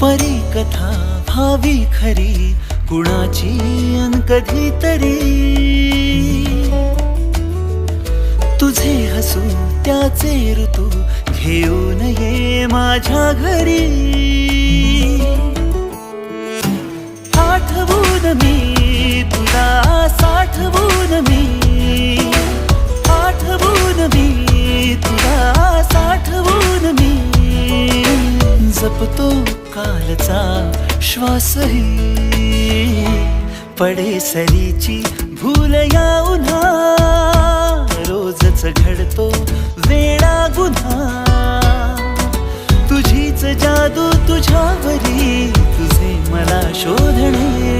परी कथा भावी खरी कुणाची अन कधीतरी तुझे हसू त्याचे ऋतू घेऊन ये माझ्या घरी आठवून मी तुला साठवून मी आठवून मी तुला साठवून मी जपतो कालचा श्वासही पडे सरीची भूल या उन्हा रोजच घडतो वेडा गुन्हा तुझीच जादू तुझ्यावरी तुझे मला शोधणे